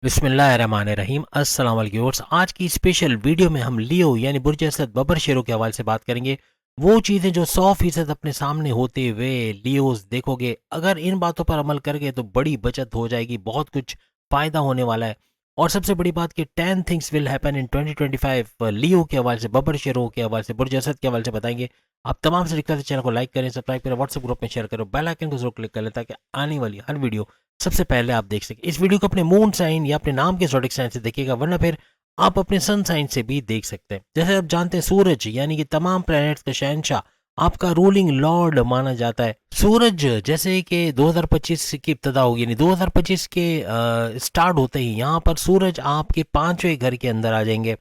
बिस्मिल्लाहिर्रहमानिर्रहीम। अस्सलाम वालेकुम व्यूअर्स। आज की स्पेशल वीडियो में हम लियो यानी बुर्ज असद बबर शेरों के हवाले से बात करेंगे। वो चीज़ें जो 100% अपने सामने होते हुए लियोस देखोगे, अगर इन बातों पर अमल करगे तो बड़ी बचत हो जाएगी, बहुत कुछ फ़ायदा होने वाला है। और सबसे बड़ी बात कि 10 थिंग्स विल हैपन इन 2025 लियो के हवाले से, बबर शेरों के हवाले से, बुर्ज असद के हवाले से बताएंगे। आप तमाम से रिक्वेस्ट है, चैनल को लाइक करें, सब्सक्राइब करें, व्हाट्सएप ग्रुप में शेयर करो, बेल आइकन को जरूर क्लिक कर लें ताकि आने वाली हर वीडियो सबसे पहले आप देख सकें। इस वीडियो को अपने मून साइन या अपने नाम के ज़ोडिक साइन से देखिएगा, वरना फिर आप अपने सन साइन से भी देख सकते हैं। जैसे आप जानते हैं, सूरज यानी कि तमाम प्लैनेट्स का शहंशाह, आपका रूलिंग लॉर्ड माना जाता है। सूरज जैसे कि 2025 की इब्तदा होगी, यानी 2025 के स्टार्ट होते ही यहाँ पर सूरज आपके पांचवें घर के अंदर आ जाएंगे।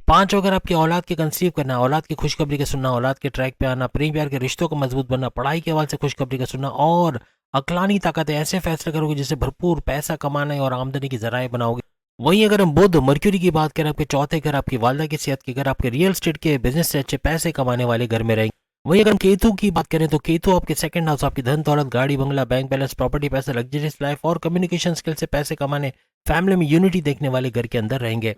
पांचों अगर आपकी औलाद के कंसीव करना, औलाद की खुशखबरी का सुनना, औलाद के ट्रैक पे आना, प्रेम प्यार के रिश्तों को मजबूत बनना, पढ़ाई के हवाले से खुशखबरी का सुनना और अक्लानी ताकत है, ऐसे फैसले करोगे जिससे भरपूर पैसा कमाना है और आमदनी की जराए बनाओगे। वहीं अगर हम बुध मर्क्यूरी की बात करें, आपके चौथे घर, आपकी वालदा की सेहत के घर, आपके रियल एस्टेट के बिजनेस से अच्छे पैसे कमाने वाले घर में रहेंगे। वहीं अगर हम केतु की बात करें तो केतु आपके सेकंड हाउस, आपकी धन दौलत, गाड़ी बंगला, बैंक बैलेंस, प्रॉपर्टी, पैसा, लग्जरियस लाइफ और कम्युनिकेशन स्किल से पैसे कमाने, फैमिली में यूनिटी देखने वाले घर के अंदर रहेंगे।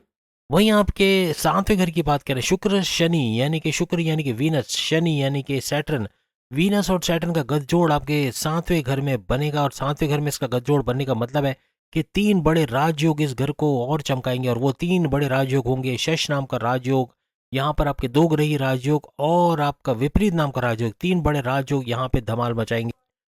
वहीं आपके सातवें घर की बात करें, शुक्र शनि यानी कि शुक्र यानी कि वीनस, शनि यानी कि सैटर्न, वीनस और सैटर्न का गठजोड़ आपके सातवें घर में बनेगा। और सातवें घर में इसका गठजोड़ बनने का मतलब है कि तीन बड़े राजयोग इस घर को और चमकाएंगे। और वो तीन बड़े राजयोग होंगे शश नाम का राजयोग, यहाँ पर आपके दो ग्रही राजयोग और आपका विपरीत नाम का राजयोग, तीन बड़े राजयोग यहाँ पे धमाल मचाएंगे।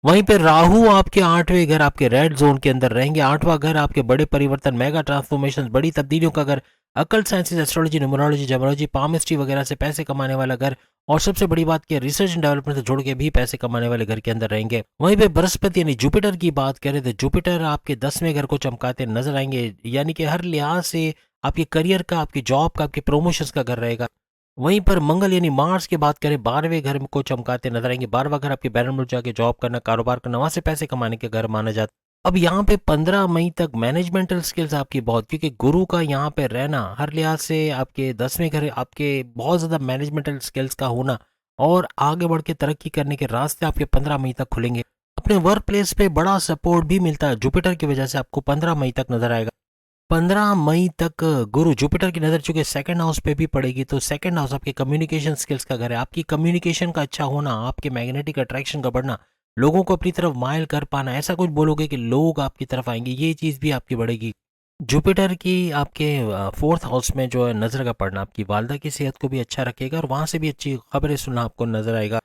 वहीं पे राहु आपके आठवें घर, आपके रेड जोन के अंदर रहेंगे। आठवां घर आपके बड़े परिवर्तन, मेगा ट्रांसफॉर्मेशन, बड़ी तब्दीलियों का घर, अकल साइंसेज, एस्ट्रोलॉजी, न्यूमरोलॉजी, जमरोलॉजी, पामिस्ट्री वगैरह से पैसे कमाने वाला घर। और सबसे बड़ी बात कि रिसर्च एंड डेवलपमेंट से जुड़ के भी पैसे कमाने वाले घर के अंदर रहेंगे। वहीं पे बृहस्पति यानी जुपिटर की बात करें तो जुपिटर आपके 10वें घर को चमकाते नजर आएंगे, यानी कि हर लिहाज से आपके करियर का, आपकी जॉब का, आपके प्रमोशंस का घर रहेगा। वहीं पर मंगल यानी मार्स की बात करें, 12वें घर को चमकाते नजर आएंगे। 12वां घर आपके बैरन मुल्क जाके जॉब करना, कारोबार करना, वहां से पैसे कमाने के घर माना जाता है। अब यहाँ पे 15 मई तक मैनेजमेंटल स्किल्स आपकी बहुत, क्योंकि गुरु का यहाँ पे रहना हर लिहाज से आपके 10वें घर, आपके बहुत ज़्यादा मैनेजमेंटल स्किल्स का होना और आगे बढ़ के तरक्की करने के रास्ते आपके 15 मई तक खुलेंगे। अपने वर्क प्लेस पे बड़ा सपोर्ट भी मिलता है जुपिटर की वजह से, आपको 15 मई तक नजर आएगा। 15 मई तक गुरु जुपिटर की नज़र चूंकि सेकंड हाउस पे भी पड़ेगी, तो सेकंड हाउस आपके कम्युनिकेशन स्किल्स का घर है। आपकी कम्युनिकेशन का अच्छा होना, आपके मैग्नेटिक अट्रैक्शन का बढ़ना, लोगों को अपनी तरफ माइल कर पाना, ऐसा कुछ बोलोगे कि लोग आपकी तरफ आएंगे, ये चीज़ भी आपकी बढ़ेगी। जुपिटर की आपके फोर्थ हाउस में जो है नज़र का पड़ना आपकी वालदा की सेहत को भी अच्छा रखेगा और वहाँ से भी अच्छी खबरें सुनना आपको नजर आएगा।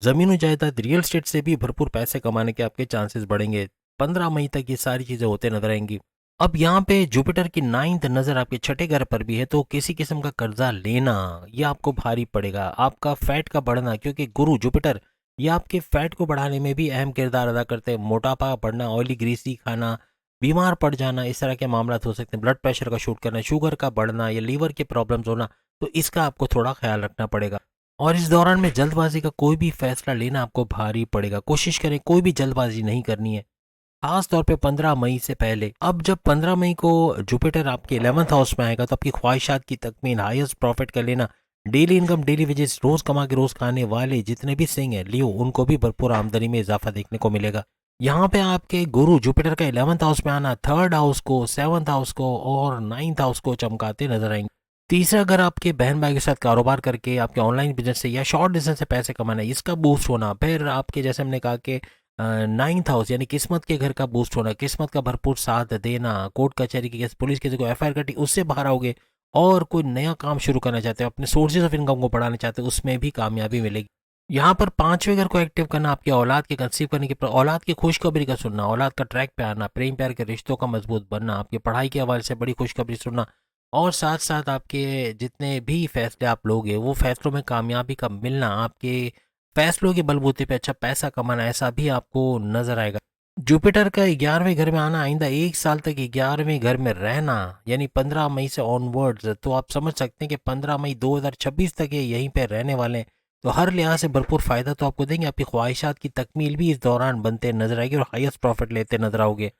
ज़मीन जायदाद, रियल स्टेट से भी भरपूर पैसे कमाने के आपके चांसेस बढ़ेंगे। 15 मई तक ये सारी चीज़ें होते नजर आएंगी। अब यहाँ पे जुपिटर की नाइन्थ नज़र आपके छठे घर पर भी है, तो किसी किस्म का कर्जा लेना ये आपको भारी पड़ेगा। आपका फैट का बढ़ना, क्योंकि गुरु जुपिटर ये आपके फैट को बढ़ाने में भी अहम किरदार अदा करते हैं। मोटापा बढ़ना, ऑयली ग्रीसी खाना, बीमार पड़ जाना, इस तरह के मामला हो सकते हैं। ब्लड प्रेशर का शूट करना, शुगर का बढ़ना या लीवर के प्रॉब्लम्स होना, तो इसका आपको थोड़ा ख्याल रखना पड़ेगा। और इस दौरान में जल्दबाजी का कोई भी फैसला लेना आपको भारी पड़ेगा। कोशिश करें कोई भी जल्दबाजी नहीं करनी है, खास तौर पे 15 मई से पहले। अब जब 15 मई को जुपिटर आपके 11th हाउस में आएगा, तो आपकी ख्वाहिशात की तकमील, हाईएस्ट प्रॉफिट कर लेना, डेली इनकम, डेली वेजेस, रोज कमा के रोज खाने वाले जितने भी सिंह हैं लियो, उनको भी भरपूर आमदनी में इजाफा देखने को मिलेगा। यहाँ पे आपके गुरु जुपिटर का 11th हाउस में आना थर्ड हाउस को, 7th हाउस को और 9th हाउस को चमकाते नजर आएंगे। तीसरा, अगर आपके बहन भाई के साथ कारोबार करके आपके ऑनलाइन बिजनेस से या शॉर्ट डिस्टेंस से पैसे कमाना है, इसका बूस्ट होना। फिर आपके जैसे हमने कहा कि 9th हाउस यानी किस्मत के घर का बूस्ट होना, किस्मत का भरपूर साथ देना, कोर्ट कचहरी की केस, पुलिस की कोई एफआईआर कटी उससे बाहर आओगे और कोई नया काम शुरू करना चाहते हो, अपने सोर्सेज ऑफ इनकम को बढ़ाना चाहते हो, उसमें भी कामयाबी मिलेगी। यहाँ पर पांचवें घर को एक्टिव करना, आपकी औलाद के कंसीव करने की, औलाद की खुशखबरी का सुनना, औलाद का ट्रैक पे आना, प्रेम प्यार के रिश्तों का मजबूत बनना, आपकी पढ़ाई के हवाले से बड़ी खुशखबरी सुनना और साथ साथ आपके जितने भी फैसले आप लोगे वो फैसलों में कामयाबी का मिलना, आपके फैसलों के बलबूते पे अच्छा पैसा कमाना, ऐसा भी आपको नजर आएगा। जुपिटर का 11वें घर में आना, आइंदा एक साल तक 11वें घर में रहना, यानी 15 मई से ऑनवर्ड्स, तो आप समझ सकते हैं कि 15 मई 2026 तक ये यहीं पे रहने वाले हैं। तो हर लिहाज से भरपूर फायदा तो आपको देंगे। आपकी ख्वाहिशात की तकमील भी इस दौरान बनते नजर आएगी और हाईएस्ट प्रॉफिट लेते नजर आओगे।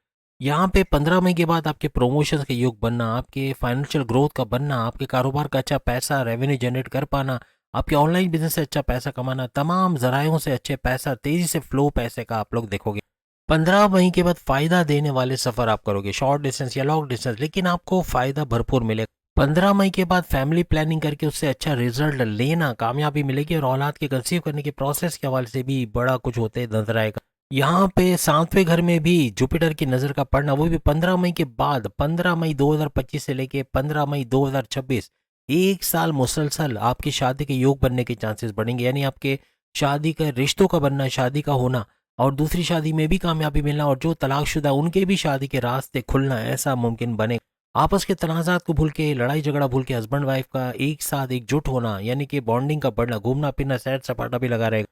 यहाँ पे 15 मई के बाद आपके प्रमोशन के योग बनना, आपके फाइनेंशियल ग्रोथ का बनना, आपके कारोबार का अच्छा पैसा रेवेन्यू जनरेट कर पाना, आपके ऑनलाइन बिजनेस से अच्छा पैसा कमाना, तमाम जरायों से अच्छे पैसा, तेजी से फ्लो पैसे का आप लोग देखोगे। 15 मई के बाद फ़ायदा देने वाले सफ़र आप करोगे, शॉर्ट डिस्टेंस या लॉन्ग डिस्टेंस, लेकिन आपको फ़ायदा भरपूर मिलेगा। 15 मई के बाद फैमिली प्लानिंग करके उससे अच्छा रिजल्ट लेना, कामयाबी मिलेगी और औलाद के कंसीव करने के प्रोसेस के हवाले से भी बड़ा कुछ होते नजर आएगा। यहाँ पे 7वें घर में भी जुपिटर की नज़र का पड़ना, वो भी 15 मई के बाद, 15 मई 2025 से लेके 15 मई 2026, एक साल मुसलसल आपकी शादी के योग बनने के चांसेस बढ़ेंगे। यानी आपके शादी का, रिश्तों का बनना, शादी का होना और दूसरी शादी में भी कामयाबी मिलना, और जो तलाकशुदा उनके भी शादी के रास्ते खुलना, ऐसा मुमकिन बने। आपस के तनाज़ात को भूल के, लड़ाई झगड़ा भूल के हस्बैंड वाइफ का एक साथ एकजुट होना, यानी कि बॉन्डिंग का बढ़ना, घूमना फिरना, सैर सपाटा भी लगा रहेगा।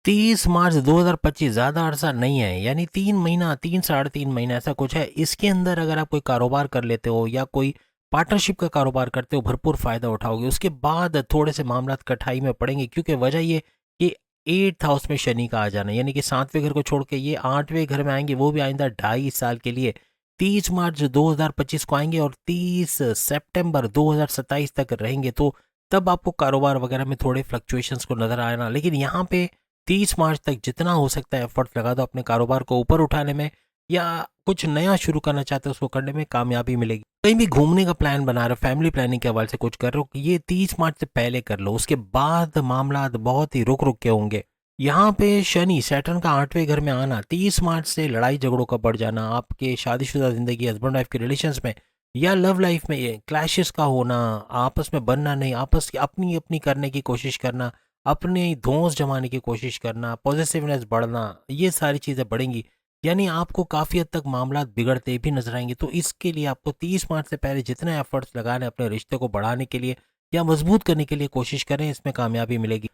30 मार्च 2025 ज़्यादा अरसा नहीं है, यानी 3 महीना, 3 साढ़े 3 महीना ऐसा कुछ है। इसके अंदर अगर आप कोई कारोबार कर लेते हो या कोई पार्टनरशिप का कारोबार करते हो, भरपूर फ़ायदा उठाओगे। उसके बाद थोड़े से मामला कठिनाई में पड़ेंगे, क्योंकि वजह ये कि 8th हाउस में शनि का आ जाना, यानी कि 7वें घर को छोड़ के ये 8वें घर में आएंगे, वो भी आइंदा 2.5 साल के लिए। 30 मार्च 2025 को आएंगे और 30 सितंबर 2027 तक रहेंगे। तो तब आपको कारोबार वगैरह में थोड़े फ्लक्चुएशंस को नज़र आना, लेकिन यहाँ पे 30 मार्च तक जितना हो सकता है एफर्ट लगा दो अपने कारोबार को ऊपर उठाने में, या कुछ नया शुरू करना चाहते हो उसको करने में कामयाबी मिलेगी। कहीं भी घूमने का प्लान बना रहे हो, फैमिली प्लानिंग के हवाले से कुछ कर रहे हो, ये 30 मार्च से पहले कर लो। उसके बाद मामला बहुत ही रुक रुक के होंगे। यहाँ पे शनि सैटर्न का 8वें घर में आना, 30 मार्च से लड़ाई झगड़ों का बढ़ जाना, आपके शादीशुदा जिंदगी, हस्बैंड वाइफ के रिलेशंस में या लव लाइफ में ये क्लैशेस का होना, आपस में बनना नहीं, आपस की अपनी अपनी करने की कोशिश करना, अपने धौंस जमाने की कोशिश करना, पॉजिटिवनेस बढ़ना, ये सारी चीज़ें बढ़ेंगी। यानी आपको काफ़ी हद तक मामला बिगड़ते भी नजर आएंगे। तो इसके लिए आपको 30 मार्च से पहले जितने एफर्ट्स लगाने अपने रिश्ते को बढ़ाने के लिए या मजबूत करने के लिए कोशिश करें, इसमें कामयाबी मिलेगी।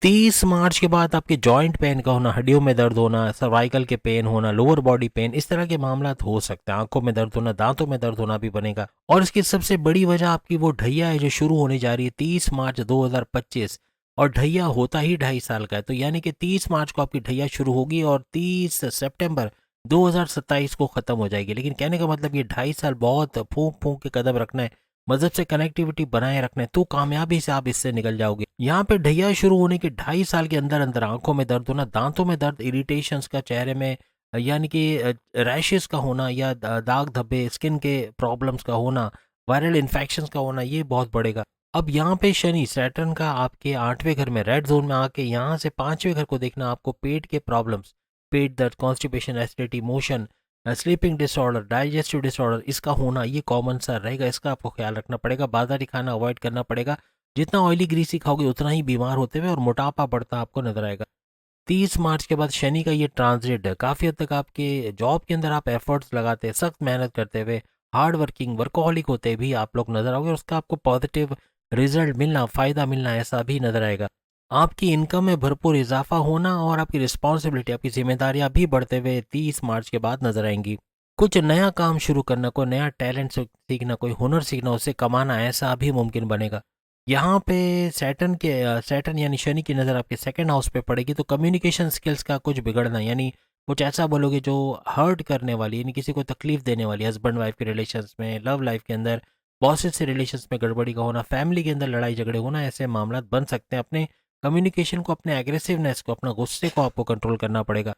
30 मार्च के बाद आपके जॉइंट पेन का होना, हड्डियों में दर्द होना, सर्वाइकल के पेन होना, लोअर बॉडी पेन, इस तरह के मामला हो सकते हैं। आंखों में दर्द होना, दांतों में दर्द होना भी बनेगा। और इसकी सबसे बड़ी वजह आपकी वो ढैया है जो शुरू होने जा रही है 30 मार्च 2025, और ढैया होता ही 2.5 साल का है। तो यानी कि 30 मार्च को आपकी ढैया शुरू होगी और 30 सितंबर 2027 को ख़त्म हो जाएगी। लेकिन कहने का मतलब ये 2.5 साल बहुत फूंक फूंक के कदम रखना है, मज़हब से कनेक्टिविटी बनाए रखना है, तो कामयाबी से आप इससे निकल जाओगे। यहाँ पे ढैया शुरू होने के 2.5 साल के अंदर अंदर आंखों में दर्द होना, दांतों में दर्द, इरिटेशंस का चेहरे में, यानी कि रैशेस का होना या दाग धब्बे, स्किन के प्रॉब्लम्स का होना, वायरल इन्फेक्शंस का होना, ये बहुत बढ़ेगा। अब यहाँ पे शनि सैटर्न का आपके 8वें घर में रेड जोन में आके यहाँ से 5वें घर को देखना, आपको पेट के प्रॉब्लम्स, पेट दर्द, constipation, acidity, motion, sleeping disorder, digestive disorder, इसका होना ये कॉमन सा रहेगा। इसका आपको ख्याल रखना पड़ेगा, बाजारी खाना अवॉइड करना पड़ेगा। जितना ऑयली ग्रीसी खाओगे उतना ही बीमार होते हुए और मोटापा बढ़ता आपको नजर आएगा। 30 मार्च के बाद शनि का ये ट्रांजिट काफ़ी हद तक आपके जॉब के अंदर आप एफर्ट्स लगाते, सख्त मेहनत करते हुए, हार्ड वर्किंग, वर्कोहलिक होते भी आप लोग नजर आओगे, और उसका आपको पॉजिटिव रिजल्ट मिलना, फ़ायदा मिलना, ऐसा भी नजर आएगा। आपकी इनकम में भरपूर इजाफा होना और आपकी रिस्पॉन्सिबिलिटी, आपकी जिम्मेदारियां भी बढ़ते हुए 30 मार्च के बाद नजर आएंगी। कुछ नया काम शुरू करना, कोई नया टैलेंट सीखना, कोई हुनर सीखना, उससे कमाना, ऐसा भी मुमकिन बनेगा। यहाँ पे सैटर्न यानी शनि की नज़र आपके सेकंड हाउस पे पड़ेगी, तो कम्युनिकेशन स्किल्स का कुछ बिगड़ना, यानी कुछ ऐसा बोलोगे जो हर्ट करने वाली, यानी किसी को तकलीफ देने वाली, हस्बैंड वाइफ के रिलेशंस में, लव लाइफ के अंदर, बॉसेस से रिलेशंस में गड़बड़ी का होना, फैमिली के अंदर लड़ाई झगड़े होना, ऐसे मामला बन सकते हैं। अपने कम्युनिकेशन को, अपने एग्रेसिवनेस को, अपना गुस्से को आपको कंट्रोल करना पड़ेगा।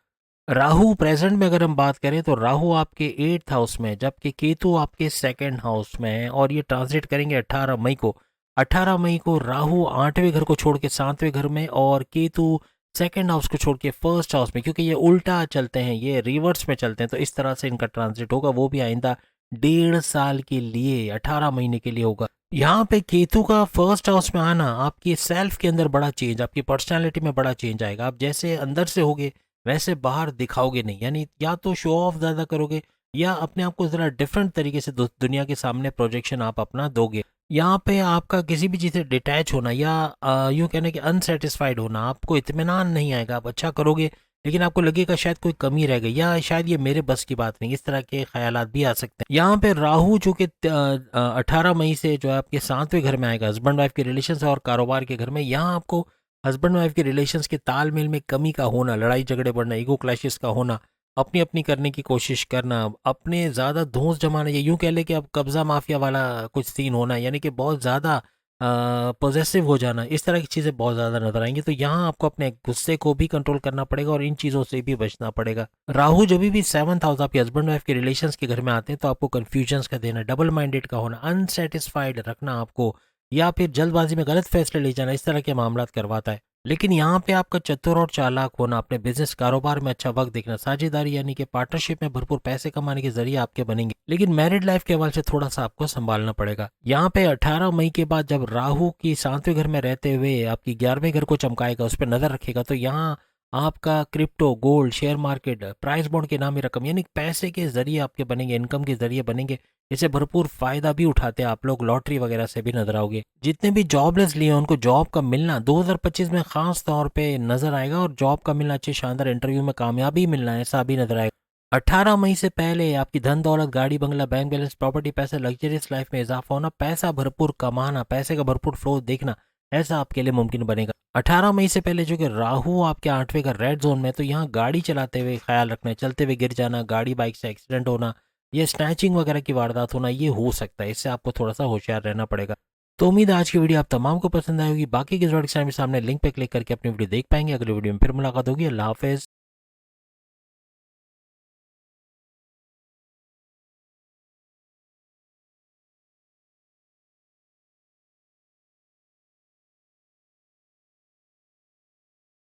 राहु प्रेजेंट में अगर हम बात करें तो राहु आपके 8th हाउस में, जबकि केतु आपके सेकंड हाउस में है, और ये ट्रांसलेट करेंगे 18 मई को। 18 मई को राहु 8वें घर को छोड़ के 7वें घर में, और केतु सेकंड हाउस को छोड़ के फर्स्ट हाउस में, क्योंकि ये उल्टा चलते हैं, ये रिवर्स में चलते हैं, तो इस तरह से इनका ट्रांसलेट होगा। वो भी आइंदा 1.5 साल के लिए, 18 महीने के लिए होगा। यहाँ पे केतु का फर्स्ट हाउस में आना आपकी सेल्फ के अंदर बड़ा चेंज, आपकी पर्सनालिटी में बड़ा चेंज आएगा। आप जैसे अंदर से होगे वैसे बाहर दिखाओगे नहीं, यानी या तो शो ऑफ ज़्यादा करोगे या अपने आप को ज़रा डिफरेंट तरीके से दुनिया के सामने प्रोजेक्शन आप अपना दोगे। यहाँ पे आपका किसी भी चीज़ से डिटैच होना या यूँ कहना कि अनसेटिस्फाइड होना, आपको इत्मीनान नहीं आएगा। आप अच्छा करोगे लेकिन आपको लगेगा शायद कोई कमी रह गई, या शायद ये मेरे बस की बात नहीं, इस तरह के ख्यालात भी आ सकते हैं। यहाँ पे राहु जो कि 18 मई से जो है आपके 7वें घर में आएगा, हस्बैंड वाइफ के रिलेशन और कारोबार के घर में, यहाँ आपको हस्बैंड वाइफ के रिलेशंस के तालमेल में कमी का होना, लड़ाई झगड़े बढ़ना, ईगो क्लैशेस का होना, अपनी अपनी करने की कोशिश करना, अपने ज़्यादा धौंस जमाना, या यूँ कह ले कि अब कब्ज़ा माफिया वाला कुछ सीन होना, यानी कि बहुत ज़्यादा पॉजेसिव हो जाना, इस तरह की चीज़ें बहुत ज़्यादा नजर आएंगी। तो यहाँ आपको अपने गुस्से को भी कंट्रोल करना पड़ेगा और इन चीज़ों से भी बचना पड़ेगा। राहु जब भी 7th हाउस आपके हस्बैंड वाइफ के रिलेशंस के घर में आते हैं तो आपको कन्फ्यूजन्स का देना, डबल माइंडेड का होना, अनसेटिस्फाइड रखना आपको, या फिर जल्दबाजी में गलत फैसले ले जाना, इस तरह के मामला करवाता है। लेकिन यहाँ पे आपका चतुर और चालाक होना, अपने बिजनेस कारोबार में अच्छा वक्त देखना, साझेदारी यानी कि पार्टनरशिप में भरपूर पैसे कमाने के जरिए आपके बनेंगे। लेकिन मैरिड लाइफ के हवाले से थोड़ा सा आपको संभालना पड़ेगा। यहाँ पे 18 मई के बाद जब राहु की 7वें घर में रहते हुए आपकी 11वें घर को चमकाएगा, उस पर नजर रखेगा, तो यहाँ आपका crypto, gold, share market, price bond के नामी रकम यानी पैसे के जरिए आपके बनेंगे, इनकम के जरिए बनेंगे। इसे भरपूर फायदा भी उठाते हैं आप लोग, लॉटरी वगैरह से भी नजर आओगे। जितने भी जॉबलेस लिए उनको जॉब का मिलना 2025 में खास तौर पे नजर आएगा, और जॉब का मिलना, अच्छे शानदार इंटरव्यू में कामयाबी मिलना है, ऐसा भी नजर आएगा। 18 मई से पहले आपकी धन दौलत, गाड़ी बंगला, बैंक बैलेंस, प्रॉपर्टी, पैसा, लग्जरियस लाइफ में इजाफा होना, पैसा भरपूर कमाना, पैसे का भरपूर फ्लो देखना, ऐसा आपके लिए मुमकिन बनेगा। 18 मई से पहले जो कि राहु आपके 8वें का रेड जोन में, तो यहाँ गाड़ी चलाते हुए ख्याल रखना है, चलते हुए गिर जाना, गाड़ी बाइक से एक्सीडेंट होना, ये स्नैचिंग वगैरह की वारदात होना, ये हो सकता है। इससे आपको थोड़ा सा होशियार रहना पड़ेगा। तो उम्मीद है आज की वीडियो आप तमाम को पसंद आई होगी। बाकी की जरूरत के सामने लिंक पे क्लिक करके अपनी वीडियो देख पाएंगे। अगली वीडियो में फिर मुलाकात होगी। अल्लाह हाफिज।